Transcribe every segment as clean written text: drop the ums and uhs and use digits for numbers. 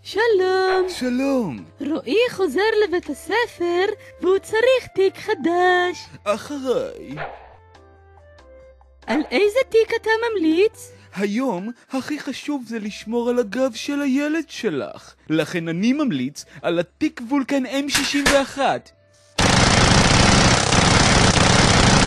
שלום. שלום. רועי חוזר לבית הספר והוא צריך תיק חדש. אחריי. על איזה תיק אתה ממליץ? היום הכי חשוב זה לשמור על הגב של הילד שלך. לכן אני ממליץ על התיק וולקן M61.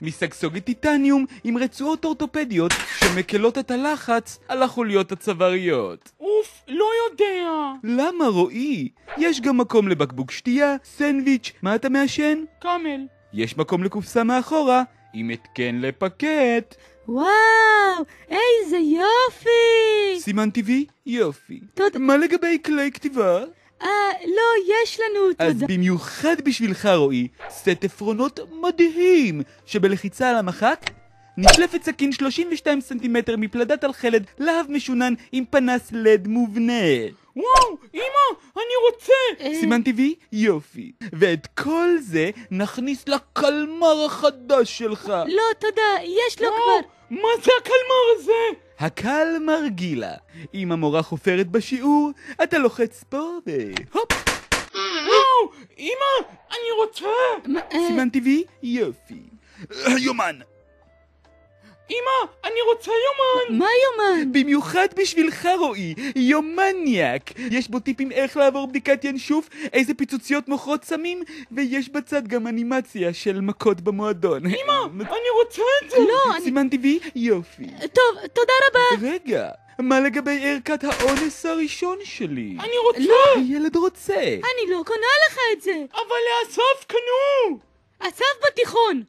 מסגסוגת טיטניום עם רצועות אורתופדיות שמקלות את הלחץ על החוליות הצוואריות. אוף, לא יודע. למה רועי? יש גם מקום לבקבוק שתייה, סנדוויץ', מה אתה מעשן? קאמל. יש מקום לקופסה מאחורה עם התקן לפקט. וואו, איזה יופי! סימן טבעי? יופי. תודה. מה לגבי כלי כתיבה? לא, יש לנו, אז תודה. במיוחד בשבילך רועי, סט עפרונות מדהים, שבלחיצה על המחק נשלפת סכין 32 סנטימטר מפלדת תלחלד להב משונן עם פנס לד מובנה. וואו, אמא, אני רוצה. סימן טבעי? יופי. ואת כל זה נכניס לקלמר החדש שלך. לא, תודה, יש לו כבר. מה זה הקלמר הזה? הקלמר גילה. אם המורה חופרת בשיעור, אתה לוחץ פה והופ. וואו, אמא, אני רוצה. סימן טבעי? יופי. יומן. אמא, אני רוצה יומן. מה יומן? במיוחד בשבילך רועי, יומניאק. יש בו טיפים איך לעבור בדיקת ינשוף, איזה פיצוציות מוכרות סמים, ויש בצד גם אנימציה של מכות במועדון. אמא, אני רוצה את זה. לא, אני... סימן טבעי? יופי. טוב, תודה רבה. רגע, מה לגבי ערכת האונס הראשון שלי? אני רוצה. לא. הילד רוצה. אני לא קונה לך את זה. אבל לאסף קנו. אסף בתיכון.